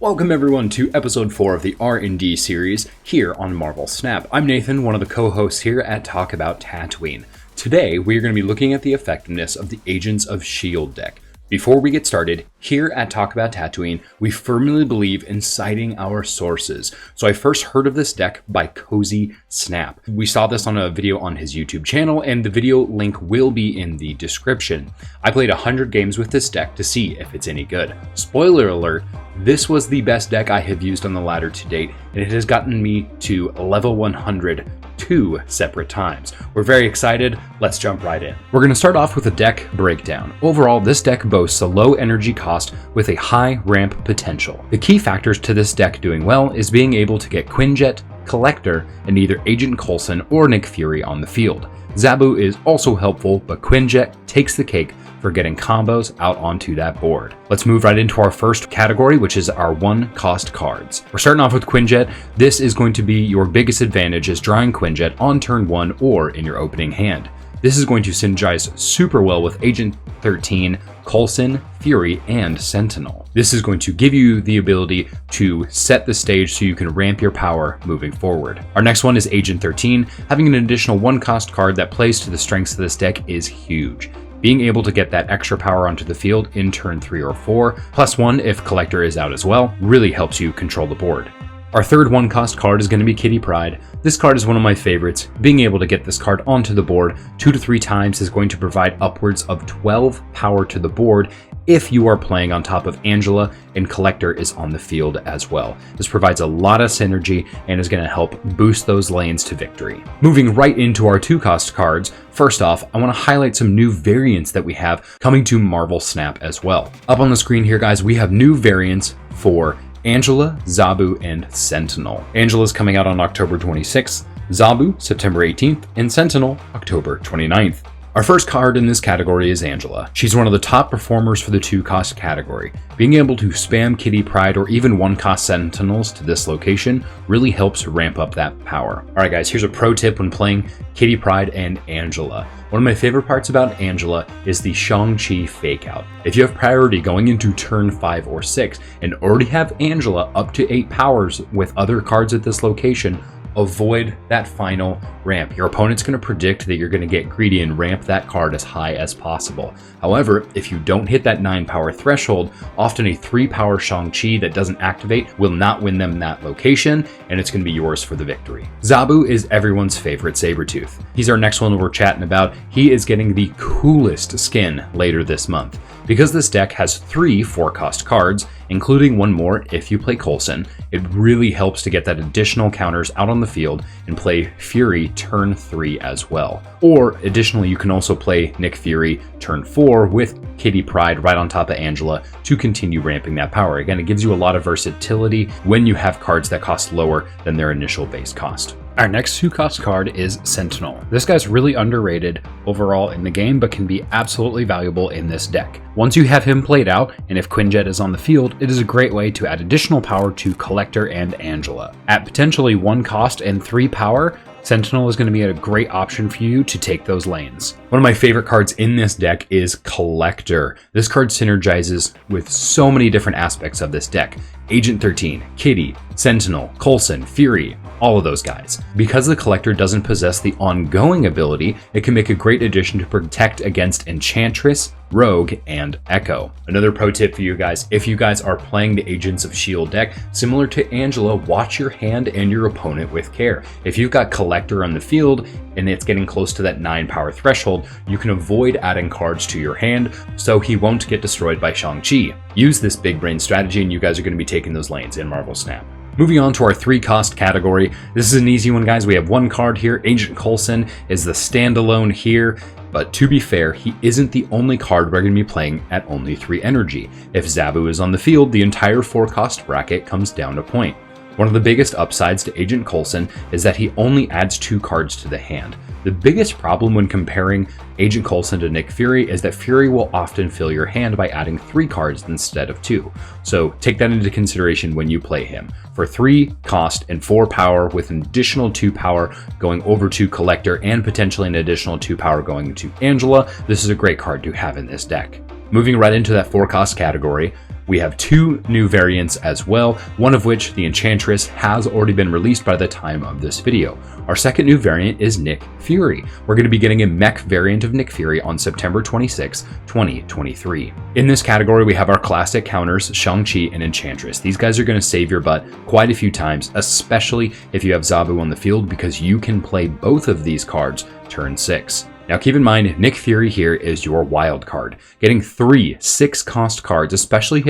Welcome everyone to episode 4 of the R&D series here on Marvel Snap. I'm Nathan, one of the co-hosts here at Talk About Tatooine. Today, we are going to be looking at the effectiveness of the Agents of S.H.I.E.L.D. deck. Before we get started, here at Talk About Tatooine, we firmly believe in citing our sources. So I first heard of this deck by Cozy Snap. We saw this on a video on his YouTube channel, and the video link will be in the description. I played 100 games with this deck to see if it's any good. Spoiler alert, this was the best deck I have used on the ladder to date, and it has gotten me to level 100 2 separate times. We're very excited. Let's jump right in. We're going to start off with a deck breakdown. Overall, this deck boasts a low energy cost with a high ramp potential. The key factors to this deck doing well is being able to get Quinjet, Collector, and either Agent Coulson or Nick Fury on the field. Zabu is also helpful, but Quinjet takes the cake for getting combos out onto that board. Let's move right into our first category, which is our 1-cost cards. We're starting off with Quinjet. This is going to be your biggest advantage, is drawing Quinjet on turn 1 or in your opening hand. This is going to synergize super well with Agent 13, Coulson, Fury, and Sentinel. This is going to give you the ability to set the stage so you can ramp your power moving forward. Our next one is Agent 13. Having an additional 1-cost card that plays to the strengths of this deck is huge. Being able to get that extra power onto the field in turn 3 or 4, +1 if Collector is out as well, really helps you control the board. Our third 1-cost card is going to be Kitty Pryde. This card is one of my favorites. Being able to get this card onto the board 2 to 3 times is going to provide upwards of 12 power to the board if you are playing on top of Angela and Collector is on the field as well. This provides a lot of synergy and is going to help boost those lanes to victory. Moving right into our 2-cost cards, first off, I want to highlight some new variants that we have coming to Marvel Snap as well. Up on the screen here, guys, we have new variants for Angela, Zabu, and Sentinel. Angela's coming out on October 26th, Zabu September 18th, and Sentinel October 29th. Our first card in this category is Angela. She's one of the top performers for the 2-cost category. Being able to spam Kitty Pryde or even 1-cost Sentinels to this location really helps ramp up that power. Alright guys, here's a pro tip when playing Kitty Pryde and Angela. One of my favorite parts about Angela is the Shang-Chi fake out. If you have priority going into turn 5 or 6 and already have Angela up to 8 powers with other cards at this location, avoid that final ramp. Your opponent's going to predict that you're going to get greedy and ramp that card as high as possible. However, if you don't hit that 9 power threshold, often a 3 power Shang-Chi that doesn't activate will not win them that location, and it's going to be yours for the victory. Zabu is everyone's favorite Sabretooth. He's our next one we're chatting about. He is getting the coolest skin later this month. Because this deck has 3 4-cost cards, including one more if you play Coulson, it really helps to get that additional counters out on the field and play Fury turn 3 as well. Or additionally, you can also play Nick Fury turn 4 with Kitty Pryde right on top of Angela to continue ramping that power. Again, it gives you a lot of versatility when you have cards that cost lower than their initial base cost. Our next 2-cost card is Sentinel. This guy's really underrated overall in the game, but can be absolutely valuable in this deck. Once you have him played out, and if Quinjet is on the field, it is a great way to add additional power to Collector and Angela. At potentially 1 cost and 3 power, Sentinel is going to be a great option for you to take those lanes. One of my favorite cards in this deck is Collector. This card synergizes with so many different aspects of this deck. Agent 13, Kitty, Sentinel, Coulson, Fury, all of those guys. Because the Collector doesn't possess the ongoing ability, it can make a great addition to protect against Enchantress, Rogue, and Echo. Another pro tip for you guys, if you guys are playing the Agents of S.H.I.E.L.D. deck, similar to Angela, watch your hand and your opponent with care. If you've got Collector on the field and it's getting close to that 9 power threshold, you can avoid adding cards to your hand so he won't get destroyed by Shang-Chi. Use this big brain strategy and you guys are going to be taking those lanes in Marvel Snap. Moving on to our 3-cost category. This is an easy one, guys. We have 1 card here. Agent Coulson is the standalone here. But to be fair, he isn't the only card we're going to be playing at only 3 energy. If Zabu is on the field, the entire 4-cost bracket comes down a point. One of the biggest upsides to Agent Coulson is that he only adds 2 cards to the hand. The biggest problem when comparing Agent Coulson to Nick Fury is that Fury will often fill your hand by adding 3 cards instead of 2. So take that into consideration when you play him. For 3 cost and 4 power with an additional 2 power going over to Collector and potentially an additional 2 power going to Angela, this is a great card to have in this deck. Moving right into that 4-cost category, We have 2 new variants as well, one of which, the Enchantress, has already been released by the time of this video. Our second new variant is Nick Fury. We're going to be getting a mech variant of Nick Fury on September 26, 2023. In this category, we have our classic counters, Shang-Chi and Enchantress. These guys are going to save your butt quite a few times, especially if you have Zabu on the field, because you can play both of these cards turn 6. Now keep in mind, Nick Fury here is your wild card. Getting 3 6-cost cards, especially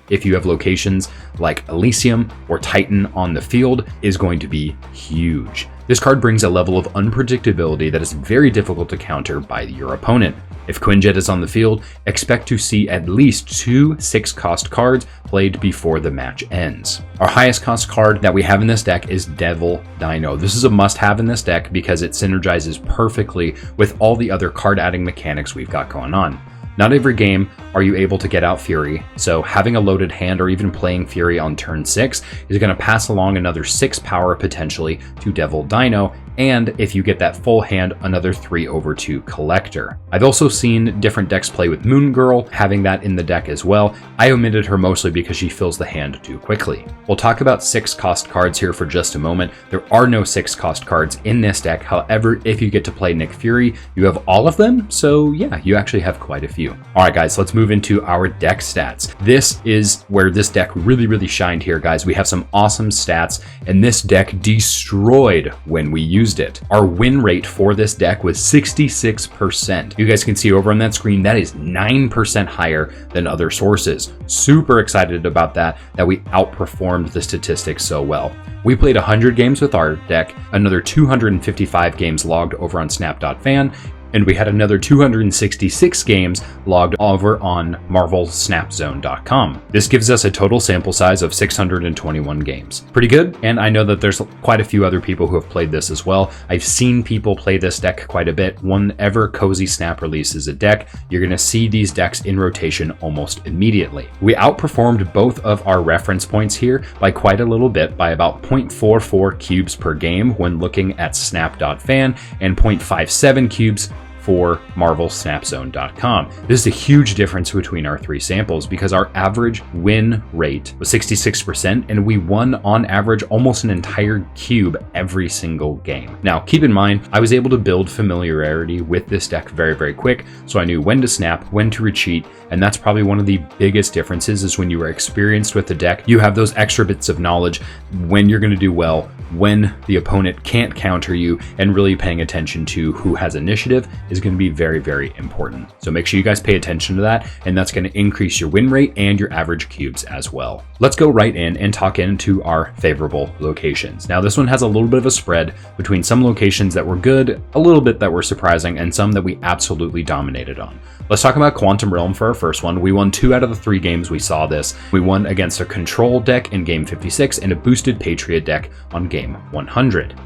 if you have locations like Elysium or Titan on the field, is going to be huge. This card brings a level of unpredictability that is very difficult to counter by your opponent. If Quinjet is on the field, expect to see at least 2 6-cost cards played before the match ends. Our highest cost card that we have in this deck is Devil DINO. This is a must-have in this deck because it synergizes perfectly with all the other card-adding mechanics we've got going on. Not every game are you able to get out Fury, so having a loaded hand or even playing Fury on turn 6 is going to pass along another 6 power potentially to Devil DINO, and if you get that full hand, another 3 over to Collector. I've also seen different decks play with Moon Girl, having that in the deck as well. I omitted her mostly because she fills the hand too quickly. We'll talk about 6-cost cards here for just a moment. There are no 6-cost cards in this deck. However, if you get to play Nick Fury, you have all of them, so yeah, you actually have quite a few. Alright guys, let's move into our deck stats. This is where this deck really shined here, guys. We have some awesome stats, and this deck destroyed when we used it. Our win rate for this deck was 66%. You guys can see over on that screen, that is 9% higher than other sources. Super excited about that we outperformed the statistics so well. We played 100 games with our deck, another 255 games logged over on snap.fan, and we had another 266 games logged over on marvelsnapzone.com. This gives us a total sample size of 621 games. Pretty good, and I know that there's quite a few other people who have played this as well. I've seen people play this deck quite a bit. Whenever Cozy Snap releases a deck, you're going to see these decks in rotation almost immediately. We outperformed both of our reference points here by quite a little bit, by about 0.44 cubes per game when looking at snap.fan, and 0.57 cubes for marvelsnapzone.com. This is a huge difference between our 3 samples because our average win rate was 66%, and we won on average almost an entire cube every single game. Now, keep in mind, I was able to build familiarity with this deck very quick, so I knew when to snap, when to retreat, and that's probably one of the biggest differences is when you are experienced with the deck, you have those extra bits of knowledge when you're going to do well, when the opponent can't counter you, and really paying attention to who has initiative is going to be very important. So make sure you guys pay attention to that, and that's going to increase your win rate and your average cubes as well. Let's go right in and talk into our favorable locations. Now this one has a little bit of a spread between some locations that were good, a little bit that were surprising, and some that we absolutely dominated on. Let's talk about Quantum Realm for our first one. We won 2 out of the 3 games we saw this. We won against a control deck in game 56 and a boosted Patriot deck on game 100.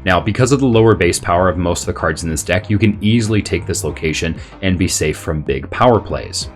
Now, because of the lower base power of most of the cards in this deck, you can easily take this location and be safe from big power plays.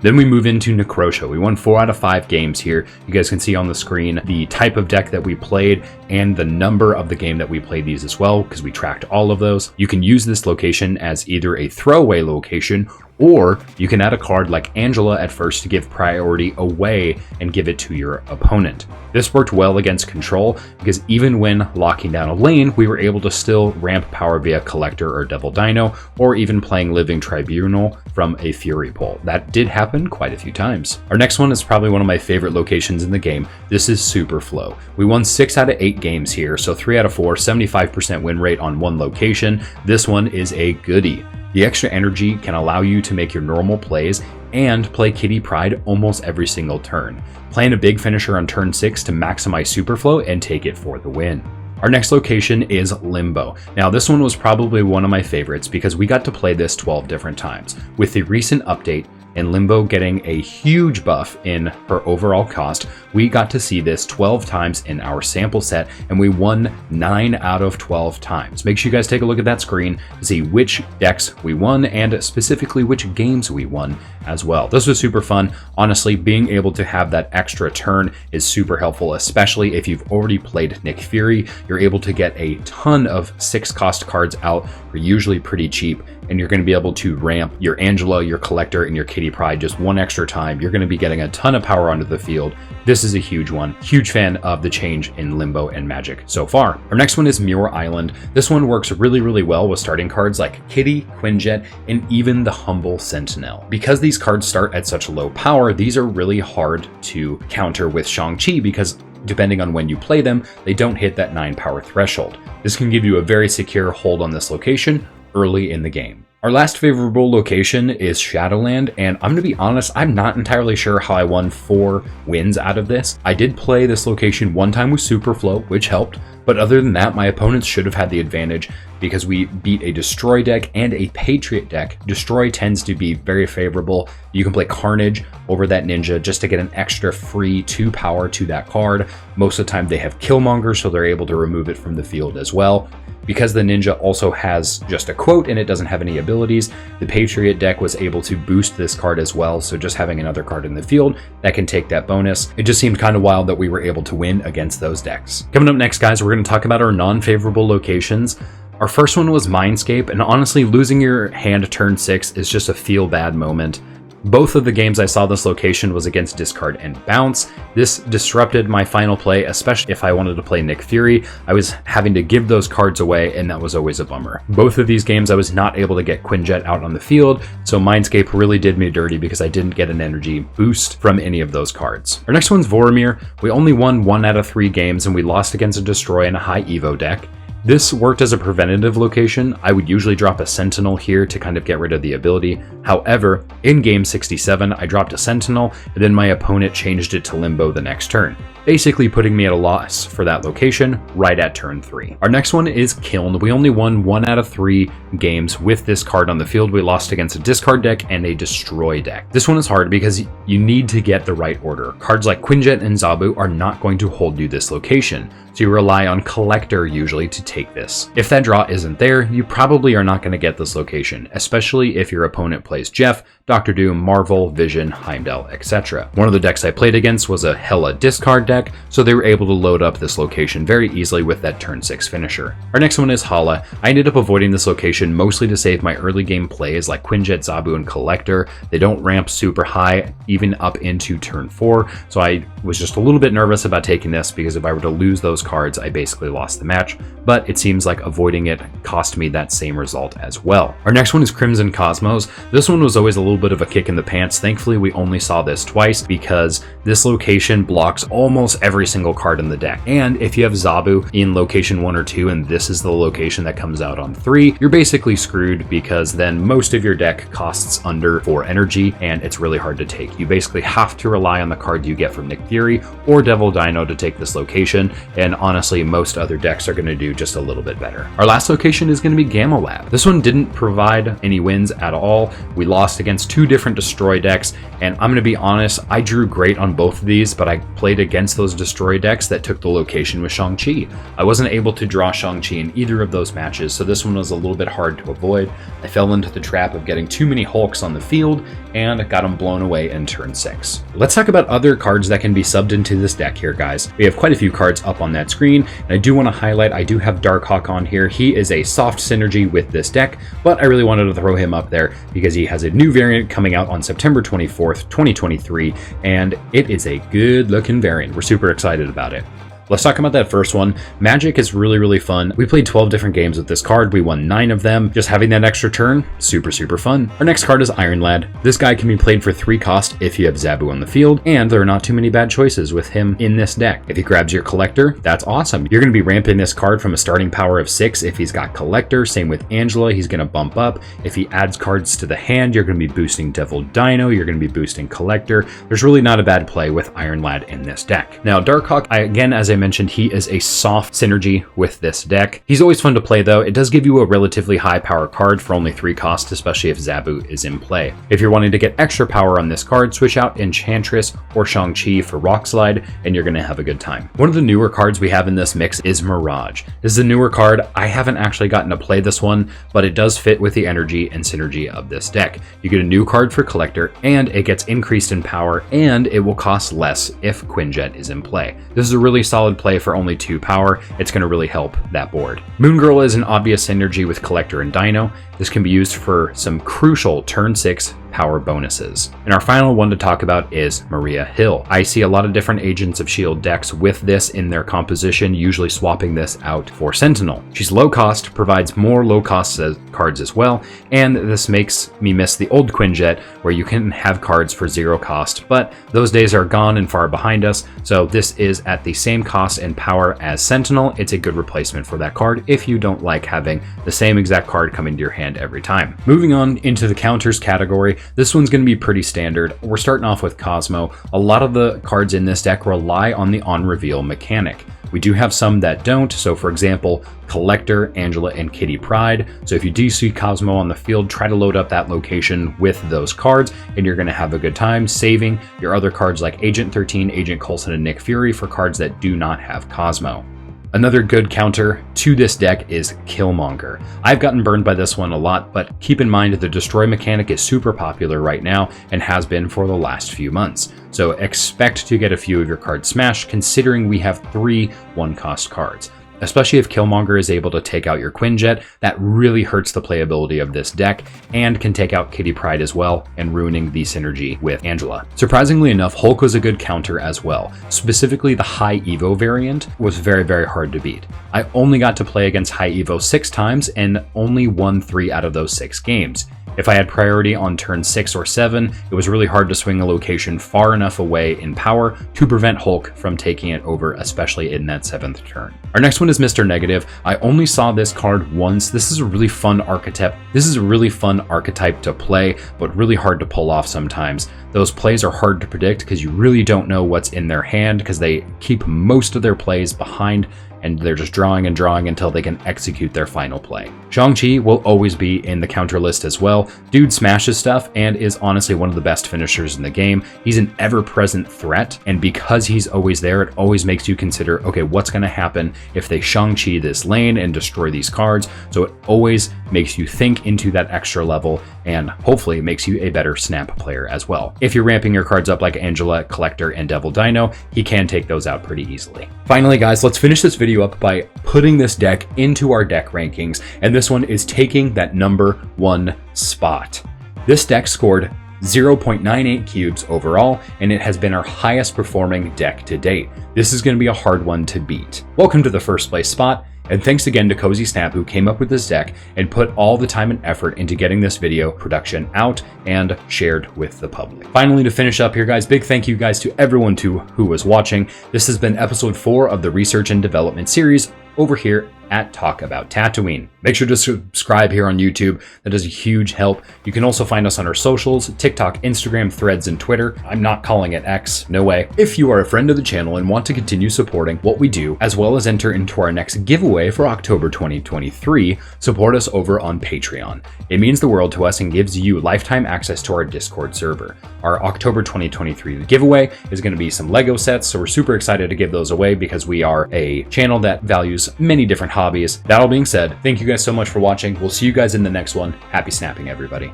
Then we move into Necrosha. We won 4 out of 5 games here. You guys can see on the screen the type of deck that we played and the number of the game that we played these as well, because we tracked all of those. You can use this location as either a throwaway location, or you can add a card like Angela at first to give priority away and give it to your opponent. This worked well against control because even when locking down a lane, we were able to still ramp power via Collector or Devil DINO, or even playing Living Tribunal from a Fury pull. That did happen quite a few times. Our next one is probably one of my favorite locations in the game. This is Superflow. We won 6 out of 8 games here, so 3 out of 4, 75% win rate on one location. This one is a goodie. The extra energy can allow you to make your normal plays and play Kitty Pryde almost every single turn. Plan a big finisher on turn 6 to maximize Superflow and take it for the win. Our next location is Limbo. Now this one was probably one of my favorites because we got to play this 12 different times. With the recent update and Limbo getting a huge buff in her overall cost, we got to see this 12 times in our sample set, and we won 9 out of 12 times. Make sure you guys take a look at that screen to see which decks we won and specifically which games we won as well. This was super fun. Honestly, being able to have that extra turn is super helpful, especially if you've already played Nick Fury. You're able to get a ton of 6-cost cards out for usually pretty cheap, and you're going to be able to ramp your Angela, your Collector, and your Kitty Pryde just one extra time. You're going to be getting a ton of power onto the field. This is a huge one. Huge fan of the change in Limbo and Magic so far. Our next one is Muir Island. This one works really well with starting cards like Kitty, Quinjet, and even the Humble Sentinel. Because these cards start at such low power, these are really hard to counter with Shang-Chi because depending on when you play them, they don't hit that 9 power threshold. This can give you a very secure hold on this location early in the game. Our last favorable location is Shadowland, and I'm going to be honest, I'm not entirely sure how I won 4 wins out of this. I did play this location one time with Superflow, which helped, but other than that, my opponents should have had the advantage because we beat a Destroy deck and a Patriot deck. Destroy tends to be very favorable. You can play Carnage over that Ninja just to get an extra free 2 power to that card. Most of the time they have Killmonger, so they're able to remove it from the field as well. Because the Ninja also has just a quote and it doesn't have any abilities, the Patriot deck was able to boost this card as well, so just having another card in the field that can take that bonus. It just seemed kind of wild that we were able to win against those decks. Coming up next, guys, we're going to talk about our non-favorable locations. Our first one was Mindscape, and honestly, losing your hand turn 6 is just a feel-bad moment. Both of the games I saw this location was against Discard and Bounce. This disrupted my final play, especially if I wanted to play Nick Fury. I was having to give those cards away, and that was always a bummer. Both of these games I was not able to get Quinjet out on the field, so Mindscape really did me dirty because I didn't get an energy boost from any of those cards. Our next one's Voromir. We only won 1 out of 3 games, and we lost against a Destroy and a High Evo deck. This worked as a preventative location. I would usually drop a Sentinel here to kind of get rid of the ability. However, in game 67, I dropped a Sentinel, and then my opponent changed it to Limbo the next turn, basically putting me at a loss for that location right at turn 3. Our next one is Kiln. We only won 1 out of 3 games with this card on the field. We lost against a Discard deck and a Destroy deck. This one is hard because you need to get the right order. Cards like Quinjet and Zabu are not going to hold you this location, so you rely on Collector usually to take this. If that draw isn't there, you probably are not going to get this location, especially if your opponent plays Jeff, Doctor Doom, Marvel, Vision, Heimdall, etc. One of the decks I played against was a Hela Discard deck, so they were able to load up this location very easily with that turn 6 finisher. Our next one is Hala. I ended up avoiding this location mostly to save my early game plays like Quinjet, Zabu, and Collector. They don't ramp super high, even up into turn 4, so I was just a little bit nervous about taking this because if I were to lose those cards, I basically lost the match, but it seems like avoiding it cost me that same result as well. Our next one is Crimson Cosmos. This one was always a little bit of a kick in the pants. Thankfully, we only saw this twice because this location blocks almost every single card in the deck. And if you have Zabu in location 1 or 2, and this is the location that comes out on 3, you're basically screwed because then most of your deck costs under 4 energy, and it's really hard to take. You basically have to rely on the card you get from Nick Fury or Devil Dino to take this location, and honestly, most other decks are going to do just a little bit better. Our last location is going to be Gamma Lab. This one didn't provide any wins at all. We lost against 2 different Destroy decks, and I'm going to be honest, I drew great on both of these, but I played against those Destroy decks that took the location with Shang-Chi. I wasn't able to draw Shang-Chi in either of those matches, so this one was a little bit hard to avoid. I fell into the trap of getting too many Hulks on the field and got them blown away in turn 6. Let's talk about other cards that can be subbed into this deck here, guys. We have quite a few cards up on that screen, and I do want to highlight, I do have Darkhawk on here. He is a soft synergy with this deck, but I really wanted to throw him up there because he has a new variant coming out on September 24th, 2023, and it is a good looking variant. We're super excited about it. Let's talk about that first one. Magic is really fun. We played 12 different games with this card. We won 9 of them. Just having that extra turn, super fun. Our next card is Iron Lad. This guy can be played for 3 cost if you have Zabu on the field, and there are not too many bad choices with him in this deck. If he grabs your Collector, that's awesome. You're going to be ramping this card from a starting power of 6 if he's got Collector. Same with Angela, he's going to bump up. If he adds cards to the hand, you're going to be boosting Devil Dino, you're going to be boosting Collector. There's really not a bad play with Iron Lad in this deck. Now, Darkhawk, again, as I mentioned, he is a soft synergy with this deck. He's always fun to play though. It does give you a relatively high power card for only 3 cost, especially if Zabu is in play. If you're wanting to get extra power on this card, switch out Enchantress or Shang-Chi for Rock Slide, and you're going to have a good time. One of the newer cards we have in this mix is Mirage. This is a newer card. I haven't actually gotten to play this one, but it does fit with the energy and synergy of this deck. You get a new card for Collector, and it gets increased in power, and it will cost less if Quinjet is in play. This is a really solid play for only 2 power. It's going to really help that board. Moon Girl is an obvious synergy with Collector and DINO. This can be used for some crucial turn 6 power bonuses. And our final one to talk about is Maria Hill. I see a lot of different Agents of S.H.I.E.L.D. decks with this in their composition, usually swapping this out for Sentinel. She's low cost, provides more low cost cards as well, and this makes me miss the old Quinjet where you can have cards for 0 cost, but those days are gone and far behind us, so this is at the same cost and power as Sentinel. It's a good replacement for that card if you don't like having the same exact card coming to your hand every time. Moving on into the counters category, this one's going to be pretty standard. We're starting off with Cosmo. A lot of the cards in this deck rely on the on-reveal mechanic. We do have some that don't, so for example, Collector, Angela, and Kitty Pryde. So if you do see Cosmo on the field, try to load up that location with those cards, and you're going to have a good time saving your other cards like Agent 13, Agent Coulson, and Nick Fury for cards that do not have Cosmo. Another good counter to this deck is Killmonger. I've gotten burned by this one a lot, but keep in mind the destroy mechanic is super popular right now and has been for the last few months. So expect to get a few of your cards smashed, considering we have 3 1-cost cards. Especially if Killmonger is able to take out your Quinjet, that really hurts the playability of this deck and can take out Kitty Pryde as well, and ruining the synergy with Angela. Surprisingly enough, Hulk was a good counter as well. Specifically, the High Evo variant was very hard to beat. I only got to play against High Evo 6 times and only won 3 out of those 6 games. If I had priority on turn 6 or 7, it was really hard to swing a location far enough away in power to prevent Hulk from taking it over, especially in that 7th turn. Our next one is Mr. Negative. I only saw this card once. This is a really fun archetype. This is a really fun archetype to play, but really hard to pull off sometimes. Those plays are hard to predict because you really don't know what's in their hand, because they keep most of their plays behind and they're just drawing and drawing until they can execute their final play. Shang-Chi will always be in the counter list as well. Dude smashes stuff and is honestly one of the best finishers in the game. He's an ever-present threat, and because he's always there, it always makes you consider, okay, what's going to happen if they Shang-Chi this lane and destroy these cards? So it always makes you think into that extra level, and hopefully makes you a better snap player as well. If you're ramping your cards up like Angela, Collector, and Devil Dino, he can take those out pretty easily. Finally, guys, let's finish this video up by putting this deck into our deck rankings, and this one is taking that number 1 spot. This deck scored 0.98 cubes overall, and it has been our highest performing deck to date. This is going to be a hard one to beat. Welcome to the first place spot, and thanks again to Cozy Snap, who came up with this deck and put all the time and effort into getting this video production out and shared with the public. Finally, to finish up here, guys, big thank you guys to everyone who was watching. This has been episode 4 of the Research and Development series over here at Talk About Tatooine. Make sure to subscribe here on YouTube. That is a huge help. You can also find us on our socials, TikTok, Instagram, Threads, and Twitter. I'm not calling it X, no way. If you are a friend of the channel and want to continue supporting what we do, as well as enter into our next giveaway for October 2023, support us over on Patreon. It means the world to us and gives you lifetime access to our Discord server. Our October 2023 giveaway is going to be some Lego sets, so we're super excited to give those away because we are a channel that values many different hobbies. That all being said, thank you guys so much for watching. We'll see you guys in the next one. Happy snapping, everybody.